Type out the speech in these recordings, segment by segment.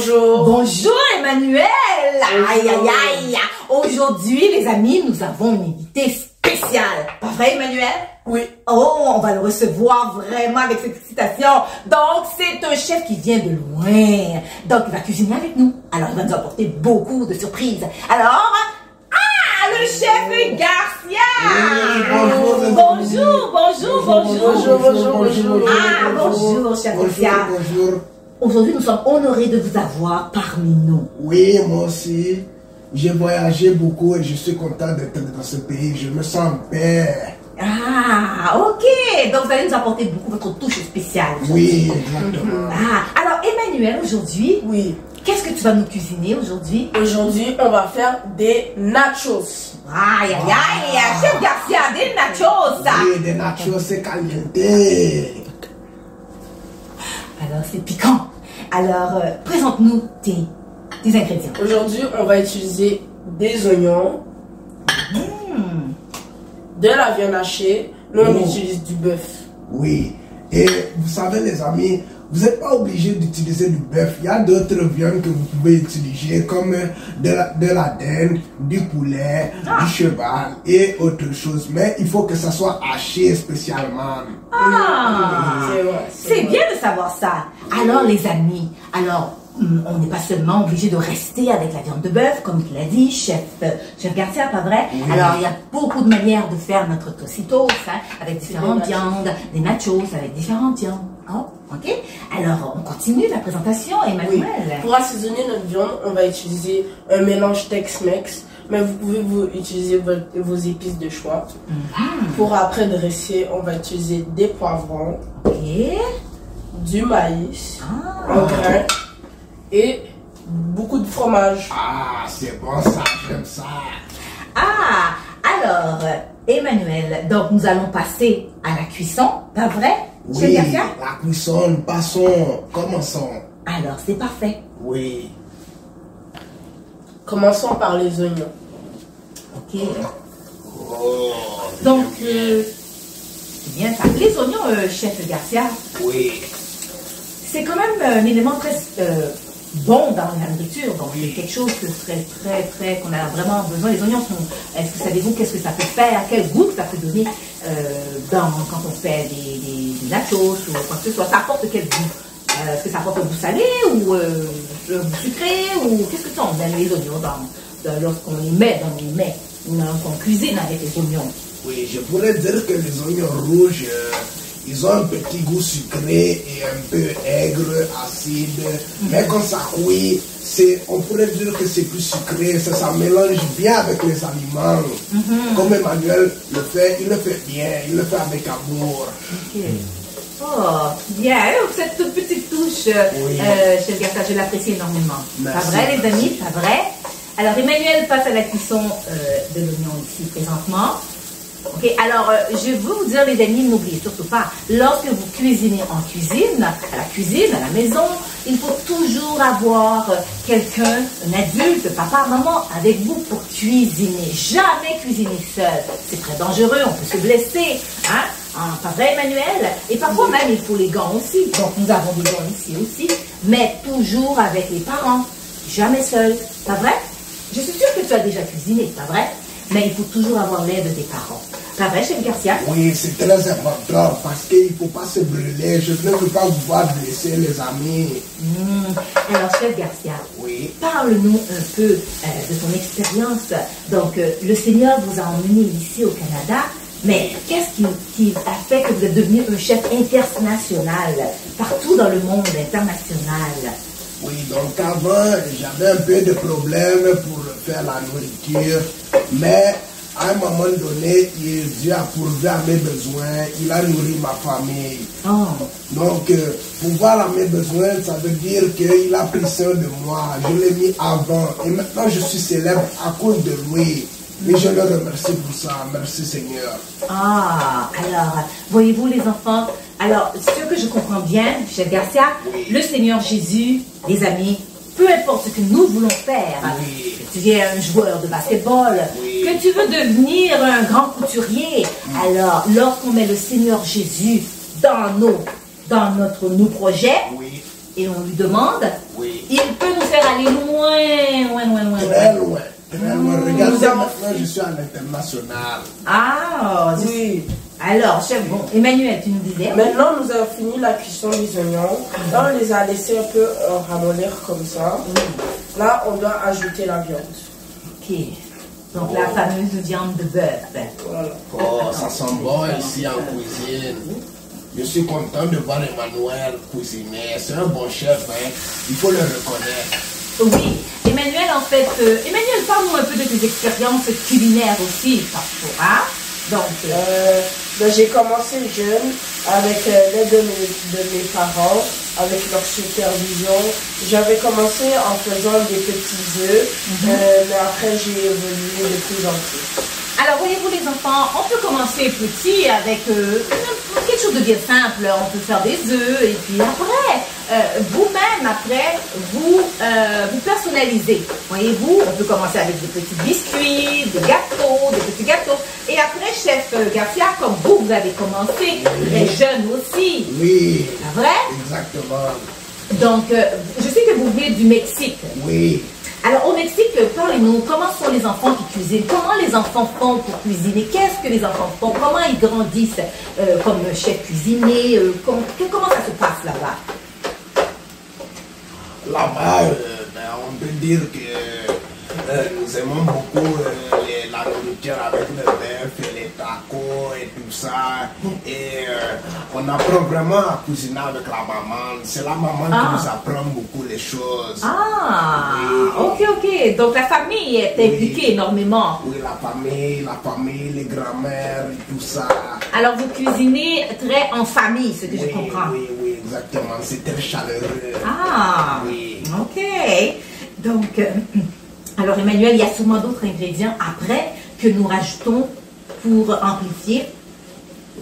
Bonjour. Bonjour Emmanuel. Aïe aïe aïe. Aujourd'hui les amis, nous avons une invité spéciale. Pas vrai Emmanuel? Oui. Oh, on va le recevoir vraiment avec cette excitation. Donc c'est un chef qui vient de loin. Donc il va cuisiner avec nous. Alors il va nous apporter beaucoup de surprises. Alors, le chef Garcia. Bonjour. Bonjour chef Garcia. Bonjour. Aujourd'hui, nous sommes honorés de vous avoir parmi nous. Oui, moi aussi. J'ai voyagé beaucoup et je suis content d'être dans ce pays. Je me sens en paix. Ah, ok. Donc, vous allez nous apporter beaucoup votre touche spéciale. Oui, exactement. Alors, Emmanuel, aujourd'hui, Oui. qu'est-ce que tu vas nous cuisiner aujourd'hui? Aujourd'hui, on va faire des nachos. Aïe, aïe, aïe. Chef Garcia, des nachos. Oui, des nachos c'est caliente. Alors, c'est piquant. Alors, présente-nous tes ingrédients. Aujourd'hui, on va utiliser des oignons, de la viande hachée. Nous, on utilise du bœuf. Oui. Et vous savez les amis, vous n'êtes pas obligé d'utiliser du bœuf. Il y a d'autres viandes que vous pouvez utiliser comme de la dinde, du poulet, du cheval et autre chose. Mais il faut que ça soit haché spécialement. C'est bien de savoir ça. Alors les amis, on n'est pas seulement obligé de rester avec la viande de bœuf, comme il l'a dit, chef Garcia, pas vrai? Oui. Alors il y a beaucoup de manières de faire notre tocitos, avec différentes viandes, des nachos avec différentes viandes. Oh, ok? Alors on continue la présentation, Emmanuel. Oui. Pour assaisonner notre viande, on va utiliser un mélange Tex-Mex, mais vous pouvez utiliser vos épices de choix. Pour après dresser, on va utiliser des poivrons, Ok. du maïs, en grains et beaucoup de fromage. Ah, c'est bon ça, j'aime ça. Alors, Emmanuel, donc nous allons passer à la cuisson, pas vrai? Chef Oui, Garcia? la cuisson, passons, commençons. Alors, c'est parfait. Oui. Commençons par les oignons. Ok. Oh, Donc, c'est bien ça. Les oignons, chef Garcia, oui. c'est quand même un élément très bon dans la nourriture. Donc, c'est quelque chose que serait très, qu'on a vraiment besoin. Les oignons est-ce que savez-vous qu'est-ce que ça peut faire? Quel goût que ça peut donner quand on fait des nachos ou quoi que ce soit? Ça apporte quel goût? Est-ce que ça apporte un goût salé ou un goût sucré? Ou qu'est-ce que ça on met les oignons lorsqu'on les met dans les mets? Lorsqu'on cuisine avec les oignons? Oui, je pourrais dire que les oignons rouges, ils ont un petit goût sucré et un peu aigre, acide. Mais quand ça cuit, on pourrait dire que c'est plus sucré. Ça mélange bien avec les aliments. Comme Emmanuel le fait, il le fait bien, il le fait avec amour. Ok. Oh, bien, cette toute petite touche, chef Garcia, je l'apprécie énormément. Merci, Pas vrai, les merci. amis, pas vrai? Alors, Emmanuel passe à la cuisson de l'oignon ici présentement. Ok, alors, je veux vous dire, les amis, n'oubliez surtout pas, lorsque vous cuisinez en cuisine, à la cuisine, à la maison, il faut toujours avoir quelqu'un, un adulte, papa, maman, avec vous pour cuisiner. Jamais cuisiner seul. C'est très dangereux, on peut se blesser, hein? Pas vrai, Emmanuel? Et parfois même, il faut les gants aussi. Donc, nous avons des gants ici aussi, mais toujours avec les parents. Jamais seul. Pas vrai? Je suis sûre que tu as déjà cuisiné, pas vrai? Mais il faut toujours avoir l'aide des parents. Pas vrai, chef Garcia? Oui, c'est très important parce qu'il ne faut pas se brûler. Je ne veux pas vous voir blesser les amis. Alors, chef Garcia, Oui. parle-nous un peu de ton expérience. Donc, le Seigneur vous a emmené ici au Canada, mais qu'est-ce qui a fait que vous êtes devenu un chef international, partout dans le monde international? Oui, donc avant, j'avais un peu de problèmes pour faire la nourriture, mais à un moment donné, Dieu a pourvu à mes besoins, il a nourri ma famille. Donc, pouvoir à mes besoins, ça veut dire qu'il a pris soin de moi, je l'ai mis avant, et maintenant je suis célèbre à cause de lui. Et je le remercie pour ça, merci Seigneur. Alors, voyez-vous les enfants, alors, ce que je comprends bien, chef Garcia, le Seigneur Jésus, les amis, peu importe ce que nous voulons faire, que tu es un joueur de basketball, que tu veux devenir un grand couturier, alors, lorsqu'on met le Seigneur Jésus dans nos projets, et on lui demande, Il peut nous faire aller loin, loin, loin, loin. Très loin. Très loin. Regardez, maintenant, je suis à l'international. Ah, Oui. alors, chef, bon, Emmanuel, tu nous disais. Maintenant, nous avons fini la cuisson des oignons. Là, on les a laissés un peu ramollir comme ça. Là, on doit ajouter la viande. Ok. Donc, la fameuse viande de bœuf. Voilà. Oh, ça sent bon ici en cuisine. Je suis content de voir Emmanuel cuisiner. C'est un bon chef, hein. Il faut le reconnaître. Oui, Emmanuel, en fait, Emmanuel, parle-nous un peu de tes expériences culinaires aussi, hein? Donc, Ben, j'ai commencé jeune avec l'aide de mes parents, avec leur supervision. J'avais commencé en faisant des petits œufs, mais après j'ai évolué de plus en plus. alors, voyez-vous les enfants, on peut commencer petit avec quelque chose de bien simple. On peut faire des œufs et puis après, vous-même, après, vous personnalisez. Voyez-vous, on peut commencer avec des petits biscuits, des petits gâteaux. Et après, chef Garcia, comme vous avez commencé, les jeunes aussi. Oui. C'est vrai? Exactement. Donc, je sais que vous venez du Mexique. Oui. Alors, au Mexique, parlez-nous, comment sont les enfants qui cuisinent? Comment les enfants font pour cuisiner? Qu'est-ce que les enfants font? Comment ils grandissent comme chef cuisinier? Comment ça se passe là-bas? Là-bas, ben, on peut dire que nous aimons beaucoup la nourriture avec le bœuf et les tacos et tout ça. Et on apprend vraiment à cuisiner avec la maman. C'est la maman qui nous apprend beaucoup les choses. Ah, Oui. ok. Donc, la famille est impliquée énormément. Oui, la famille, les grands-mères et tout ça. Alors, vous cuisinez très en famille, ce que je Oui, comprends. oui, exactement. C'est très chaleureux. Ah, Oui. ok. Donc, alors Emmanuel, il y a sûrement d'autres ingrédients après que nous rajoutons pour amplifier.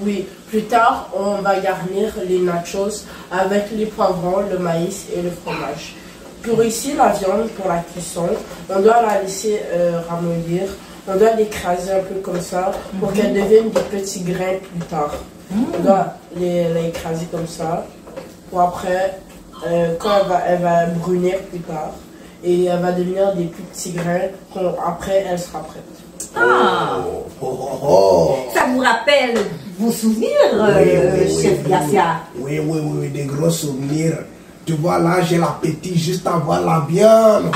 Oui, plus tard, on va garnir les nachos avec les poivrons, le maïs et le fromage. Pour ici, la viande, pour la cuisson, on doit la laisser ramollir. On doit l'écraser un peu comme ça pour qu'elle devienne des petits grains plus tard. On doit l'écraser comme ça pour après, quand elle va brunir plus tard, et elle va devenir des plus petits grains. Après, elle sera prête. Ah, ça vous rappelle vos souvenirs, chef Garcia? Oui, des gros souvenirs. Tu vois, là, j'ai l'appétit juste à voir la viande.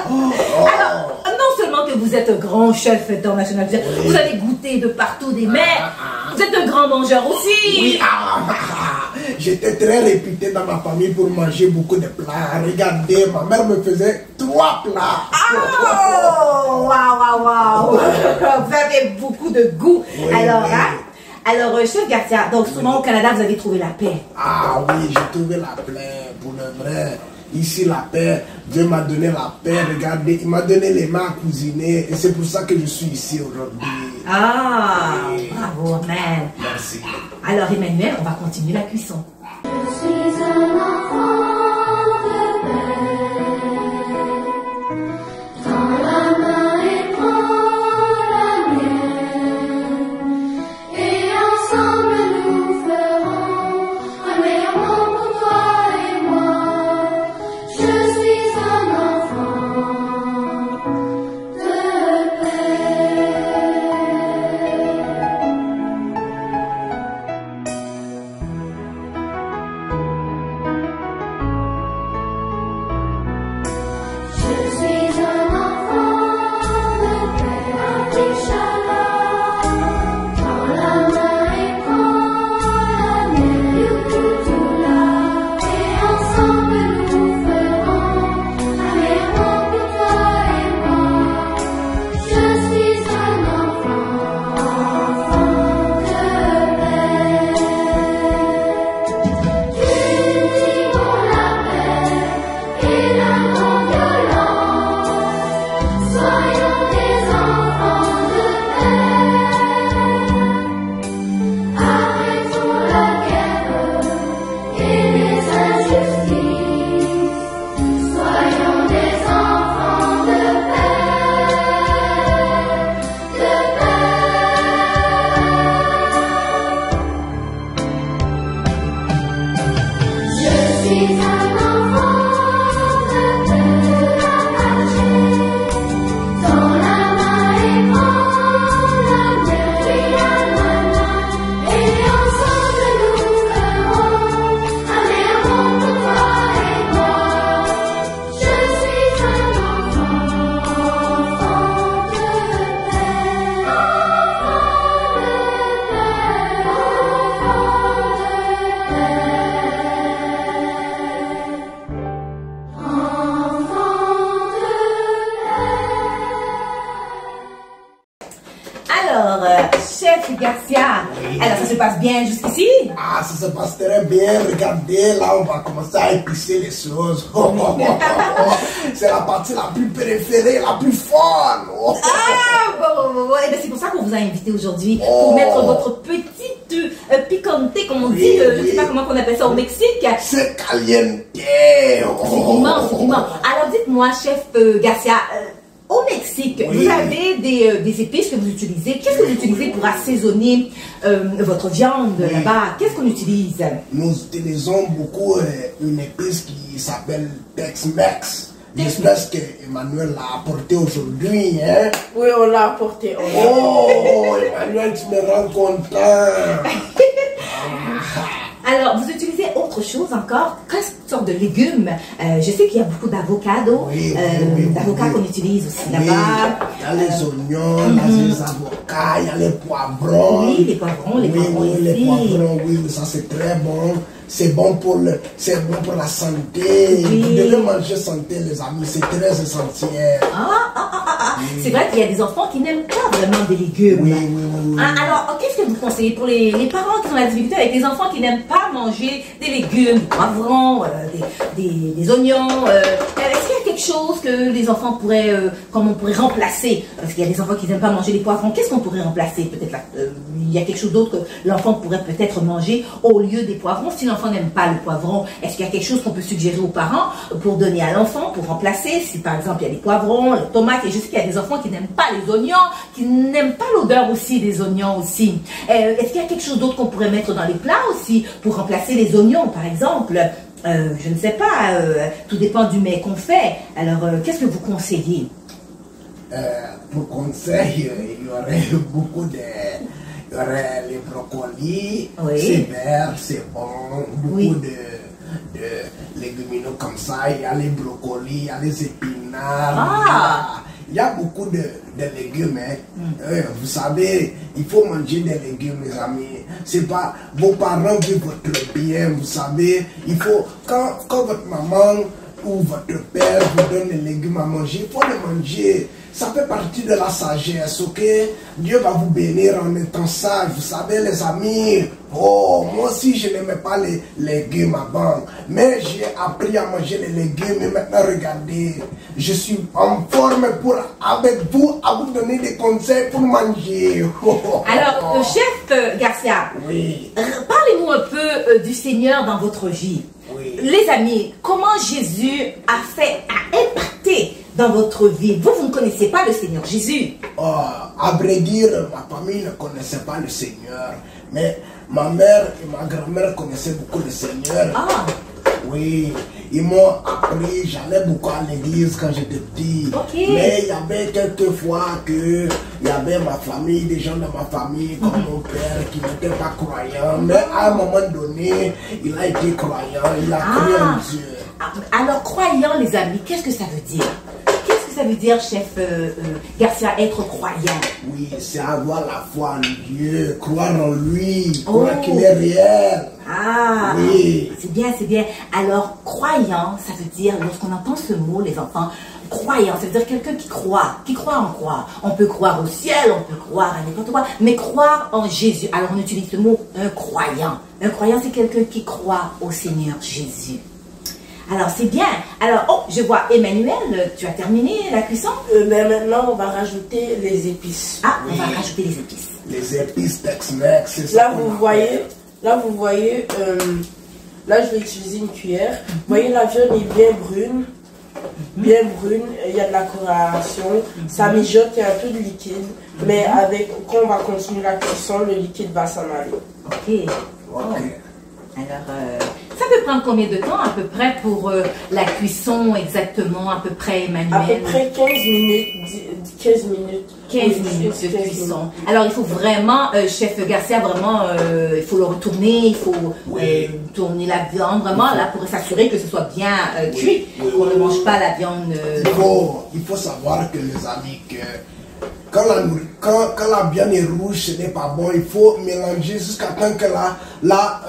Alors, non seulement que vous êtes un grand chef international, vous avez goûté de partout des mers, vous êtes un grand mangeur aussi. Oui, j'étais très réputé dans ma famille pour manger beaucoup de plats. Regardez, ma mère me faisait 3 plats. Oh, waouh. Vous avez beaucoup de goût. Oui, alors, oui. Alors, chef Garcia, donc souvent au Canada, vous avez trouvé la paix. Ah oui, j'ai trouvé la paix, pour le vrai. Ici, la paix, Dieu m'a donné la paix. Regardez, il m'a donné les mains à cuisiner. Et c'est pour ça que je suis ici aujourd'hui. Ah, Oui. bravo, amen. Merci. Alors, Emmanuel, on va continuer la cuisson. Je suis un enfant de paix, tends la main et prends la mienne, et ensemble nous ferons un meilleur monde pour toi et moi. Je suis un enfant de paix. Je suis un enfant de paix, un petit shalom. Prends la main et prends la mienne, et ensemble nous ferons un meilleur monde pour toi et moi. Je suis un enfant de paix. Cultivons la paix et la non-violence. Garcia. Alors, ça se passe bien jusqu'ici? Ah, ça se passe très bien. Regardez, là, on va commencer à épicer les choses. C'est la partie la plus préférée, la plus fun. Ah, bon. Eh bien, c'est pour ça qu'on vous a invité aujourd'hui. Pour mettre votre petite picante, comme on dit. Je ne sais pas comment on appelle ça au Mexique. C'est caliente. C'est immense, c'est immense. Alors, dites-moi, chef Garcia, au Mexique, vous avez des épices que vous utilisez. Qu'est-ce que vous utilisez pour assaisonner votre viande là-bas? Qu'est-ce qu'on utilise? Nous utilisons beaucoup une épice qui s'appelle Tex-Mex. J'espère que Emmanuel l'a apporté aujourd'hui. Hein? Oui, on l'a apporté. Oh, Emmanuel, tu me rends content. Alors, vous utilisez autre chose encore? Quelle sorte de légumes? Je sais qu'il y a beaucoup d'avocados, d'avocats qu'on utilise aussi là-bas. Il y a les oignons, il y a les avocats, il y a les poivrons. Oui, les poivrons, les poivrons ici. Les poivrons, oui, ça c'est très bon. C'est bon pour la santé. Oui. Vous devez manger santé, les amis. C'est très essentiel. C'est vrai qu'il y a des enfants qui n'aiment pas vraiment des légumes. Oui. Alors, qu'est-ce que vous conseillez pour les parents qui ont la difficulté avec des enfants qui n'aiment pas manger des légumes, des poivrons, des oignons? Est-ce qu'il y a quelque chose que les enfants pourraient, comme on pourrait remplacer? Parce qu'il y a des enfants qui n'aiment pas manger les poivrons. Qu'est-ce qu'on pourrait remplacer? Peut-être il y a quelque chose d'autre que l'enfant pourrait peut-être manger au lieu des poivrons. Si l'enfant n'aime pas le poivron, est-ce qu'il y a quelque chose qu'on peut suggérer aux parents pour donner à l'enfant, pour remplacer? Si par exemple il y a des poivrons, les tomates, et je sais qu'il y a des enfants qui n'aiment pas les oignons, qui n'aiment pas l'odeur aussi des oignons aussi. Est-ce qu'il y a quelque chose d'autre qu'on pourrait mettre dans les plats aussi pour remplacer les oignons par exemple? Je ne sais pas, tout dépend du mets qu'on fait. Alors, qu'est-ce que vous conseillez? Pour conseil, il y aurait beaucoup de... Il y aurait les brocolis, c'est vert, c'est bon, beaucoup de légumineux comme ça. Il y a les brocolis, il y a les épinards. Il y a beaucoup de légumes. Hein. Vous savez, il faut manger des légumes, mes amis. C'est pas vos parents vivent votre bien, vous savez. Il faut, quand votre maman ou votre père vous donne des légumes à manger, il faut les manger. Ça fait partie de la sagesse, ok? Dieu va vous bénir en étant sage. Vous savez, les amis, moi aussi, je n'aimais pas les légumes avant. Mais j'ai appris à manger les légumes. Et maintenant, regardez, je suis en forme avec vous, à vous donner des conseils pour manger. Alors, chef Garcia, parlez-nous un peu du Seigneur dans votre vie. Les amis, comment Jésus a impacté dans votre vie? Vous ne connaissez pas le Seigneur Jésus. À vrai dire, ma famille ne connaissait pas le Seigneur. Mais ma mère et ma grand-mère connaissaient beaucoup le Seigneur. Oui, ils m'ont appris, j'allais beaucoup à l'église quand j'étais petit. Mais il y avait quelques fois que il y avait ma famille, des gens de ma famille, comme mon père, qui n'étaient pas croyants. Mais à un moment donné, il a été croyant, il a cru en Dieu. Alors, croyant, les amis, qu'est-ce que ça veut dire? Qu'est-ce que ça veut dire, chef Garcia, être croyant? Oui, c'est avoir la foi en Dieu, croire en lui, croire qu'il est réel. Oui. C'est bien, c'est bien. Alors, croyant, ça veut dire, lorsqu'on entend ce mot, les enfants, croyant, ça veut dire quelqu'un qui croit en quoi? On peut croire au ciel, on peut croire à n'importe quoi, mais croire en Jésus. Alors, on utilise le mot un croyant. Un croyant, c'est quelqu'un qui croit au Seigneur Jésus. Alors, c'est bien. Alors, je vois, Emmanuel, tu as terminé la cuisson? Mais maintenant, on va rajouter les épices. On va rajouter les épices. Les épices Tex-Mex, c'est ça. Là, vous voyez, là, je vais utiliser une cuillère. Vous voyez, la viande est bien brune. Bien brune, il y a de la coloration. Ça mijote, il y a un peu de liquide. Mais quand on va continuer la cuisson, le liquide va s'en aller. Ok. Alors, ça peut prendre combien de temps à peu près pour la cuisson exactement, à peu près, Emmanuel? À peu près 15 minutes. 15 minutes. 15 minutes de cuisson. Alors, il faut vraiment, chef Garcia, vraiment, il faut le retourner, il faut tourner la viande, vraiment, là, pour s'assurer que ce soit bien cuit, qu'on ne mange pas la viande. Il faut savoir que, les amis, que quand la viande est rouge, ce n'est pas bon. Il faut mélanger jusqu'à temps que la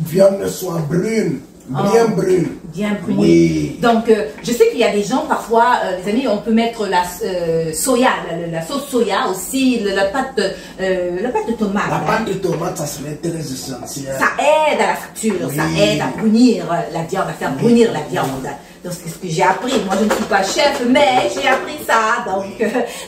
viande soit brune. Bien brune. Bien brune. Oui. Donc, je sais qu'il y a des gens, parfois, les amis, on peut mettre la soya, la sauce soya aussi, la pâte de tomate. La pâte de tomate, ça serait très essentiel. Ça aide à la friture, ça aide à brunir la viande, à faire brunir la viande. Donc, c'est ce que j'ai appris. Moi, je ne suis pas chef, mais j'ai appris ça. Donc,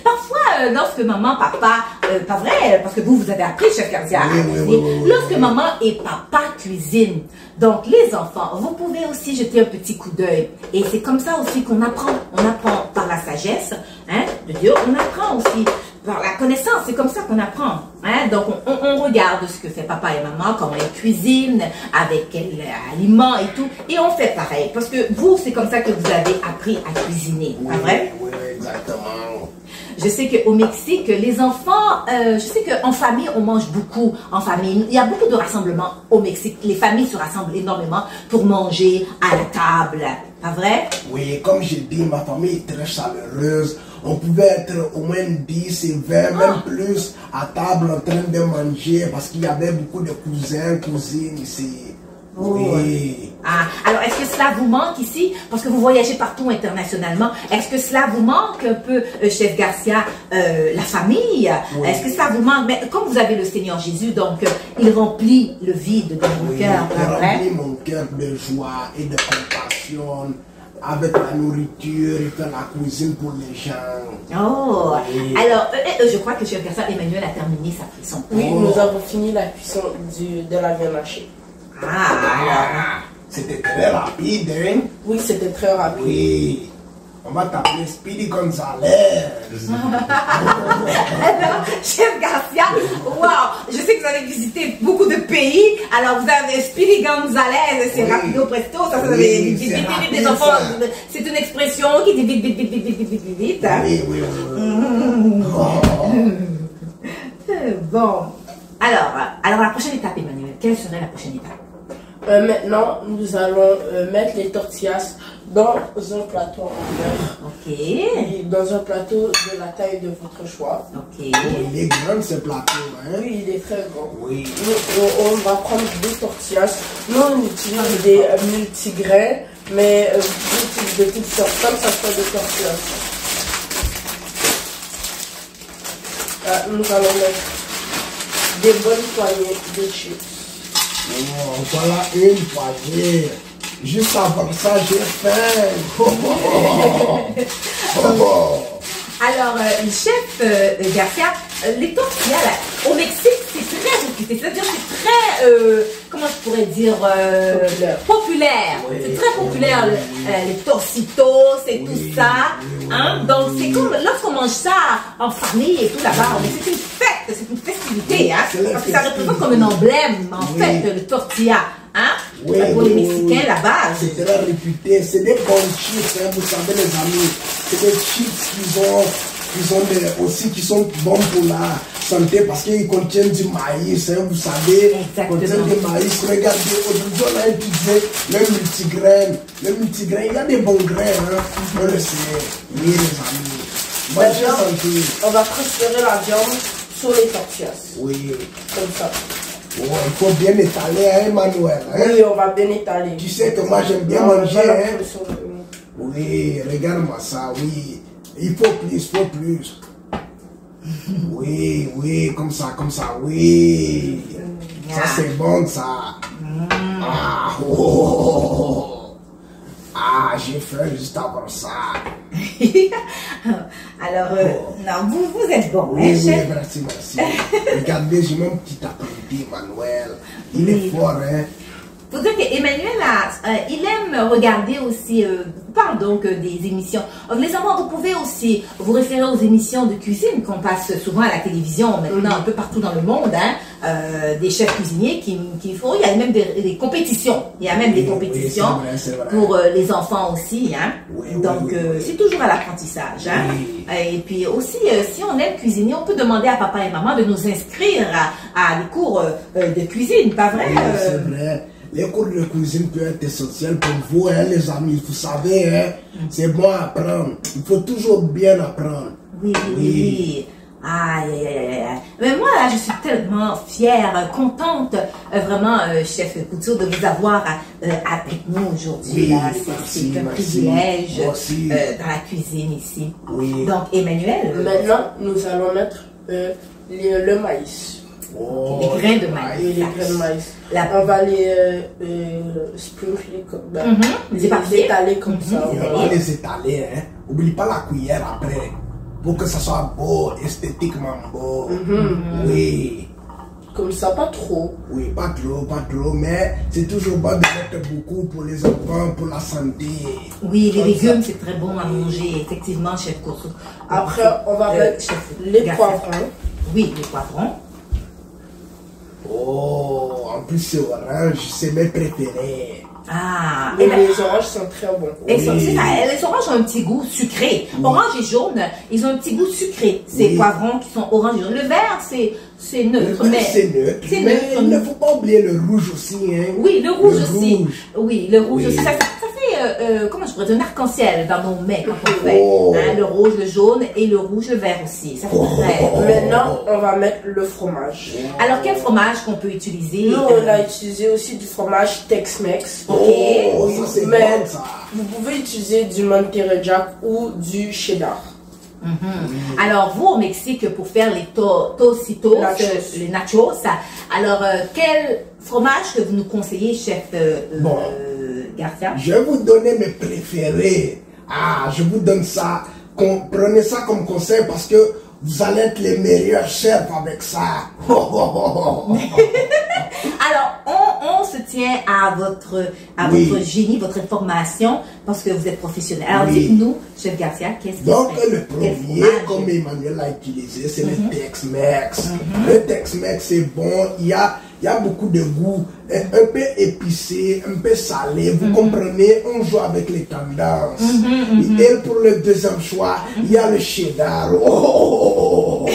parfois, lorsque maman, papa, pas vrai, parce que vous avez appris, chef Garcia, à cuisiner. Lorsque maman et papa cuisinent, donc les enfants, vous pouvez aussi jeter un petit coup d'œil. Et c'est comme ça aussi qu'on apprend. On apprend par la sagesse, hein, de Dieu. On apprend aussi par la connaissance. C'est comme ça qu'on apprend. Hein. Donc, on regarde ce que fait papa et maman, comment ils cuisinent, avec quels aliments et tout. Et on fait pareil. Parce que vous, c'est comme ça que vous avez appris à cuisiner. Pas vrai? Oui, exactement. Je sais qu'au Mexique, les enfants, je sais qu'en famille, on mange beaucoup en famille. Il y a beaucoup de rassemblements au Mexique. Les familles se rassemblent énormément pour manger à la table. Pas vrai? Oui, comme j'ai dit, ma famille est très chaleureuse. On pouvait être au moins 10 et 20, même plus, à table en train de manger parce qu'il y avait beaucoup de cousins, cousines ici. Oui. Ah, alors, est-ce que cela vous manque ici? Parce que vous voyagez partout internationalement. Est-ce que cela vous manque un peu, chef Garcia, la famille? Oui. Est-ce que ça vous manque? Mais comme vous avez le Seigneur Jésus, donc, il remplit le vide dans mon cœur. Il Vrai? remplit mon cœur de joie et de compassion. Avec la nourriture, il fait la cuisine pour les gens. Oh, Oui. alors, je crois que chef Garcia, Emmanuel a terminé sa cuisson. Oui, nous avons fini la cuisson de la viande hachée. Ah, C'était très rapide, hein? Oui, c'était très rapide. Oui. On va t'appeler Speedy Gonzalez. alors, chef Garcia, wow, je sais que vous avez visité beaucoup de pays. Alors, vous avez Speedy Gonzalez, c'est Oui. rapido presto, ça, vous Oui, avez vite, c'est vite, vite, rapide, des enfants. ça. C'est une expression qui dit vite, vite, vite, vite, vite, vite, vite, vite. Oui, oui, oui. Oh. Bon, alors, la prochaine étape, Emmanuel, quelle serait la prochaine étape? Maintenant, nous allons mettre les tortillas dans un plateau en verre. Ok, Et dans un plateau de la taille de votre choix. ok. Il est grand ce plateau, hein? Oui, il est très grand. Oui. On va prendre deux tortillas. Nous, on utilise des multigrains, mais de toutes sortes, comme ça soit des tortillas. Nous allons mettre des bonnes poignées de chips. Oh, voilà une poignée. Juste avant ça, j'ai faim. Alors, chef Garcia, les tortillas, là, au Mexique, c'est très réputé. C'est-à-dire que c'est très, comment je pourrais dire, populaire. Oui. C'est très populaire, les torcitos et tout ça. Hein? Donc, c'est comme, lorsqu'on mange ça en famille et tout là-bas, c'est une fête, c'est une festivité. Hein? C'est la Parce que ça festivité. représente comme un emblème, en Oui. fait, le tortilla. Hein? Oui, Pour les oui, Mexicains oui. là-bas. C'est très réputé. C'est des bons chips, hein, vous savez les amis. C'est des chips qui sont bons pour la santé parce qu'ils contiennent du maïs, hein, vous savez. Exactement. Ils contiennent du maïs. Regardez, aujourd'hui on a utilisé le multigrain. Le multigrain, il y a des bons grains, hein. On le sait. Oui, les amis. Bonne Maintenant, santé. on va transférer la viande sur les tortillas. Oui. Comme ça. Oh, il faut bien étaler, hein, Emmanuel. Hein? Oui, on va bien étaler. Tu sais que moi j'aime bien On va manger, la hein. poser sur le- Oui, regarde-moi ça, oui. Il faut plus. Oui, oui, comme ça, oui. Ça c'est bon, ça. Ah, oh, oh, oh. Ah, j'ai faim juste avant ça. Alors, non, vous êtes bon, Oui, hein, oui, chef? merci. Regardez, j'ai mon petit apprenti, Emmanuel. Il est fort, hein. Faut dire qu'Emmanuel, il aime regarder aussi, parle donc des émissions. Les enfants, vous pouvez aussi vous référer aux émissions de cuisine qu'on passe souvent à la télévision maintenant, un peu partout dans le monde, hein, des chefs cuisiniers qui font, il y a même des compétitions. Il y a même des Oui, compétitions oui, c'est vrai. pour les enfants aussi, hein. Oui, Donc, oui. c'est toujours à l'apprentissage, hein. Oui. Et puis aussi, si on aime cuisiner, on peut demander à papa et maman de nous inscrire à des cours de cuisine, pas vrai? Oui, c'est vrai. Les cours de cuisine peuvent être essentiels pour vous, hein, les amis. Vous savez, hein, c'est bon à apprendre. Il faut toujours bien apprendre. Oui. Aïe, aïe, aïe, aïe. Mais moi, là, je suis tellement fière, contente, vraiment, chef Couture, de vous avoir avec nous aujourd'hui. Oui, Là, merci, c'est un merci. privilège Moi aussi. dans la cuisine ici. Oui. Donc, Emmanuel, Maintenant, nous allons mettre le maïs. Oh, les grains de maïs. Et les grains de maïs. La- On va les sprinkler comme les éparpiller. étaler comme ça. On voilà. va les étaler, hein. Oublie pas la cuillère après. Pour que ça soit beau, esthétiquement beau. Oui. Comme ça, pas trop. Oui, pas trop, mais c'est toujours bon de mettre beaucoup pour les enfants, pour la santé. Oui, les Comme légumes, c'est très bon à manger, effectivement, chef Couture. Après, on va mettre chef les Garcia. poivrons. Oui, les poivrons. Oh, en plus c'est orange, c'est mes préférés. Ah, Et et la- les oranges sont très bons. Et ça, Oui. c'est ça, les oranges ont un petit goût sucré. Orange et jaune, ils ont un petit goût sucré. Ces Oui. poivrons qui sont orange et jaune. Le vert, c'est neutre. Le vert, Mais c'est neutre. c'est Mais neutre. il ne faut pas oublier le rouge aussi, hein. Oui, le rouge aussi. rouge. Oui, le rouge Oui. aussi. Ça fait, comment je pourrais dire, un arc-en-ciel dans nos mets quand on fait. Oh. Hein, le rouge, le jaune et le rouge, le vert aussi. Ça fait très bon. Maintenant, on va mettre le fromage. Alors, quel fromage qu'on peut utiliser? Nous, on a utilisé aussi du fromage Tex-Mex. Ok. Oh, ça c'est Mais bon ça. vous pouvez utiliser du Monterey Jack ou du cheddar. Alors, vous, au Mexique, pour faire les tocitos, Nachos. les nachos, alors, quel fromage que vous nous conseillez, chef Bon. Garcia? Je vais vous donner mes préférés. Ah, je vous donne ça. Prenez ça comme conseil parce que vous allez être les meilleurs chefs avec ça. Alors, on se tient à Oui. votre génie, votre information, parce que vous êtes professionnel. Alors, Oui. dites-nous, chef Garcia, qu'est-ce que Donc, c'est? le Quel premier, fromage? comme Emmanuel l'a utilisé, c'est le Tex-Mex. Le Tex-Mex, c'est bon. Il y a beaucoup de goût. Un peu épicé, un peu salé. Vous comprenez, on joue avec les tendances. Et pour le deuxième choix, il y a le cheddar. Oh!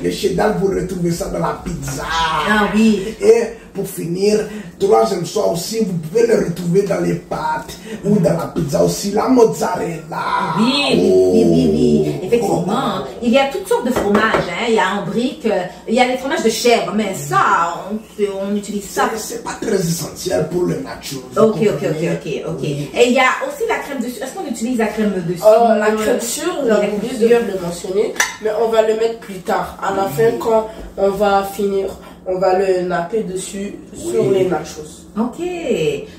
Le cheddar, vous retrouvez ça dans la pizza. Ah oui. Et pour finir, troisième choix aussi, vous pouvez le retrouver dans les pâtes ou dans la pizza aussi, la mozzarella. Oui, Oh. oui. Effectivement, il y a toutes sortes de fromages. Hein. Il y a en brique, il y a les fromages de chèvre, mais ça, on utilise ça. C'est pas très essentiel pour le nacho. Ok. Oui. Et il y a aussi la crème dessus. Est-ce qu'on utilise la crème dessus? La crème sûre, Oui, j'ai la oublié crème de sûre. le mentionner, mais on va le mettre plus tard. À la fin, quand on va finir, on va le napper dessus sur les nachos. Ok.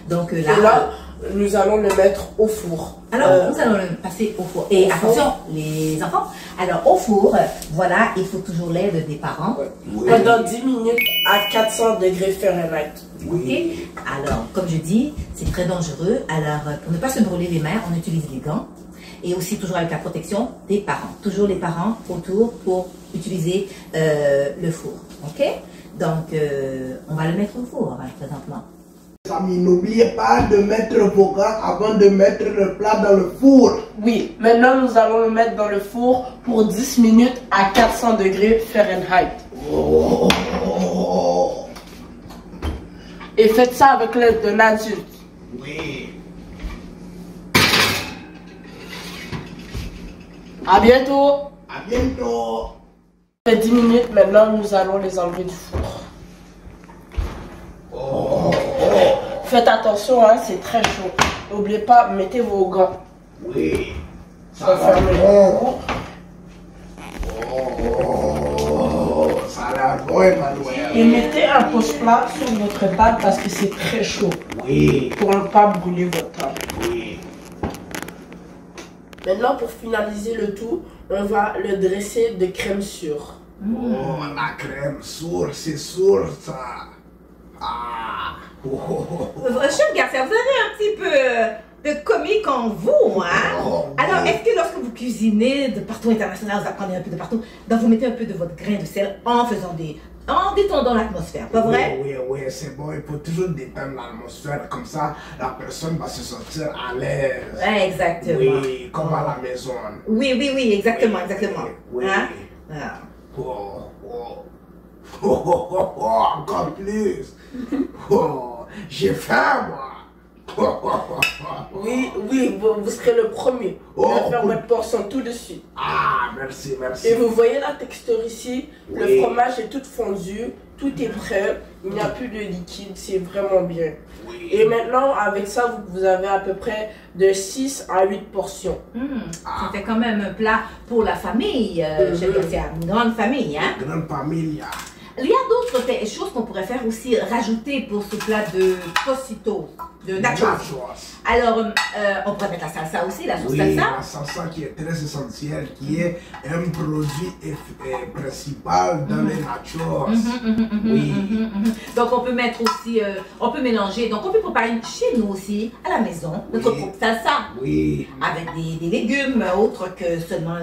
Donc Et là, nous allons le mettre au four. alors, nous allons le passer au four. Et attention, les enfants, alors au four, voilà, il faut toujours l'aide des parents. Oui. Pendant 10 minutes à 400 degrés Fahrenheit. Ok. Alors, comme je dis, c'est très dangereux. Alors, pour ne pas se brûler les mains, on utilise les gants. Et aussi toujours avec la protection des parents. Toujours les parents autour pour utiliser le four. Ok. Donc, on va le mettre au four hein, présentement. Les amis, n'oubliez pas de mettre vos gants avant de mettre le plat dans le four. Oui, maintenant nous allons le mettre dans le four pour 10 minutes à 400 degrés Fahrenheit. Oh. Et faites ça avec l'aide d'un adulte. Oui. À bientôt. À bientôt. Après 10 minutes, maintenant nous allons les enlever du four. Faites attention, hein, c'est très chaud. N'oubliez pas, mettez vos gants. Oui. Ça va fermer le four. Oh, ça a l'air bon, Emmanuel. Et mettez un pose-plat sur votre table parce que c'est très chaud. Oui. Pour ne pas brûler votre table. Oui. Maintenant, pour finaliser le tout, on va le dresser de crème sûre. Oh, la crème sourde, c'est sourd ça. Ah. Chef Garcia, vous avez un petit peu de comique en vous, hein? Oh, Alors, oui. est-ce que lorsque vous cuisinez de partout international, vous apprenez un peu de partout, donc vous mettez un peu de votre grain de sel en détendant l'atmosphère, pas vrai? Oui, c'est bon. Il faut toujours détendre l'atmosphère. Comme ça, la personne va se sentir à l'aise. Ouais, exactement. Oui, comme à la maison. Oui, exactement, Oui, exactement. oui. Hein? Ah. Encore plus. Oh, j'ai faim, moi. Oui, oui, vous serez le premier. Oh, Je vais faire cool. votre portion tout de suite. Ah, merci, merci. Et vous voyez la texture ici, Oui. le fromage est tout fondu, tout est prêt, il n'y a plus de liquide, c'est vraiment bien. Oui. Et maintenant, avec ça, vous avez à peu près de 6 à 8 portions. Ça fait quand même un plat pour la famille. Chef Garcia, une grande famille, hein? Grande famille. Il y a d'autres choses qu'on pourrait faire aussi, rajouter pour ce plat de cosito, de nachos. Alors, on pourrait mettre la salsa aussi, la sauce Oui, salsa. la salsa qui est très essentielle, qui est un produit principal dans les nachos. Oui. Donc, on peut mettre aussi, on peut mélanger. Donc, on peut préparer chez nous aussi, à la maison, notre Oui. propre salsa. Oui. Avec des légumes autres que seulement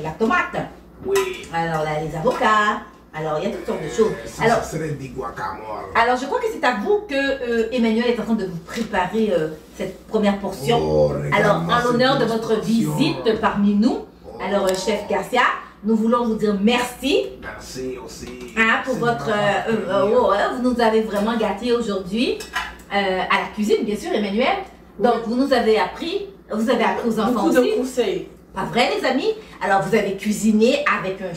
la tomate. Oui. Alors, là, les avocats. Alors, il y a toutes sortes de choses. Ça, Alors, ça serait du guacamole. alors, je crois que c'est à vous que Emmanuel est en train de vous préparer cette première portion. Oh, regarde-moi Alors, en cette l'honneur de grosse votre portion. visite parmi nous, alors, chef Garcia, nous voulons vous dire merci Merci aussi. pour C'est votre... vraiment vous nous avez vraiment gâtés aujourd'hui à la cuisine, bien sûr, Emmanuel. Donc, vous nous avez appris, vous avez appris aux enfants Beaucoup aussi. de conseils. Pas vrai, les amis? Alors, vous avez cuisiné avec un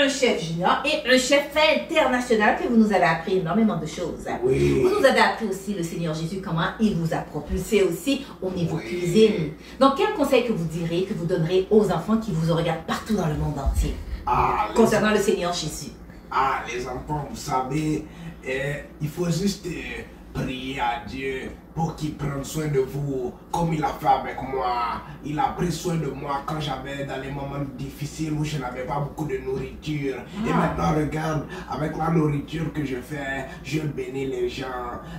chef junior et un chef international que vous nous avez appris énormément de choses. Oui. Vous nous avez appris aussi le Seigneur Jésus, comment il vous a propulsé aussi au niveau Oui. cuisine. Donc, quel conseil que vous direz, que vous donnerez aux enfants qui vous regardent partout dans le monde entier Ah, les concernant le Seigneur Jésus? Ah, les enfants, vous savez, il faut juste prier à Dieu pour qu'il prenne soin de vous comme il a fait avec moi. Il a pris soin de moi quand j'avais dans les moments difficiles où je n'avais pas beaucoup de nourriture. Et maintenant, regarde, avec la nourriture que je fais, je bénis les gens.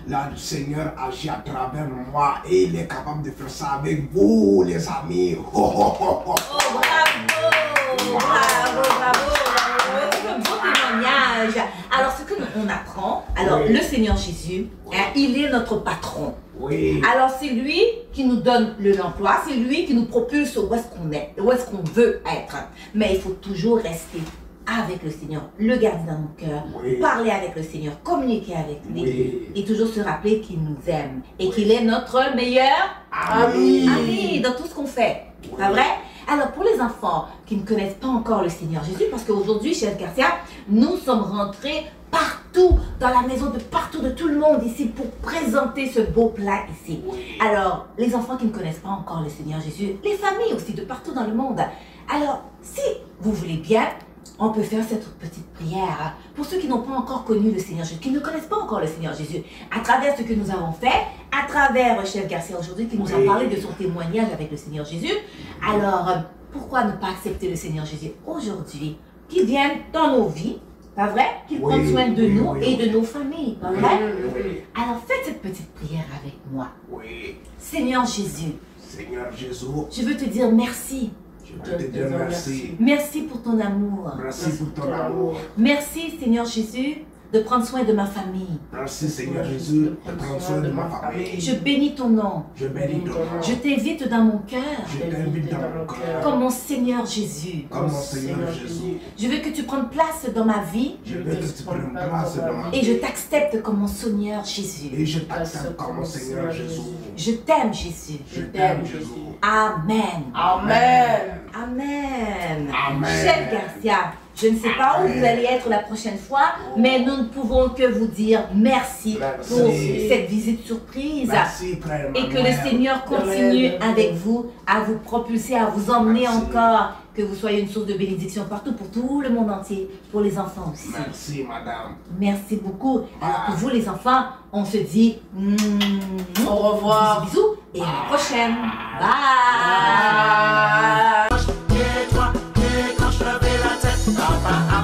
Là, le Seigneur agit à travers moi et il est capable de faire ça avec vous, les amis. Oh, oh, oh, oh. Oh, bravo! Bravo, bravo! C'est un beau témoignage. Alors, ce que on apprend, alors Oui. le Seigneur Jésus, il est notre patron. Oui. Alors, c'est lui qui nous donne l'emploi, c'est lui qui nous propulse où est-ce qu'on est, où est-ce qu'on veut être. Mais il faut toujours rester avec le Seigneur, le garder dans nos cœurs, Oui. parler avec le Seigneur, communiquer avec lui Oui. et toujours se rappeler qu'il nous aime et qu'il est notre meilleur Ami. ami dans tout ce qu'on fait. Pas vrai? Alors, pour les enfants qui ne connaissent pas encore le Seigneur Jésus, parce qu'aujourd'hui, chef Garcia, nous sommes rentrés partout, dans la maison de partout, de tout le monde ici, pour présenter ce beau plat ici. Oui. Alors, les enfants qui ne connaissent pas encore le Seigneur Jésus, les familles aussi, de partout dans le monde. Alors, si vous voulez bien, on peut faire cette petite prière pour ceux qui n'ont pas encore connu le Seigneur Jésus, qui ne connaissent pas encore le Seigneur Jésus, à travers ce que nous avons fait, à travers chef Garcia aujourd'hui qui nous a Oui. parlé de son témoignage avec le Seigneur Jésus. Alors, pourquoi ne pas accepter le Seigneur Jésus aujourd'hui, qui vienne dans nos vies, pas vrai? Qu'il Oui, prenne soin de oui, nous oui, et oui. de nos familles, pas vrai? Oui. Alors, faites cette petite prière avec moi. Oui. Seigneur Jésus, Seigneur Jésus, je veux te dire merci. je veux te dire merci. Merci pour ton amour. Merci pour ton amour. Merci, Seigneur Jésus, de prendre soin de ma famille. Merci Seigneur Jésus de prendre soin de ma famille. Je bénis ton nom. Je bénis ton nom. Je t'invite dans mon cœur, Je t'invite dans mon cœur. comme mon Seigneur Jésus. Comme mon Seigneur Jésus. Je veux que tu prennes place dans ma vie Je veux que tu prennes place dans ma et vie. je t'accepte comme mon Seigneur Jésus. Et je t'accepte comme mon Seigneur Jésus. Je t'aime, Jésus. Je t'aime Jésus. Amen. Amen. Amen. Amen. Chef Garcia, je ne sais pas où vous allez être la prochaine fois, mais nous ne pouvons que vous dire merci Merci. pour cette visite surprise. Merci Frère Et que le Emmanuel. Seigneur continue avec vous, à vous propulser, à vous emmener Merci. encore, que vous soyez une source de bénédiction partout pour tout le monde entier, pour les enfants aussi. Merci Madame. Merci beaucoup. Alors pour vous les enfants, on se dit Au revoir. bisous, bisous et à la prochaine. Bye. Ah. Décroche, décroche, levez la tête, papa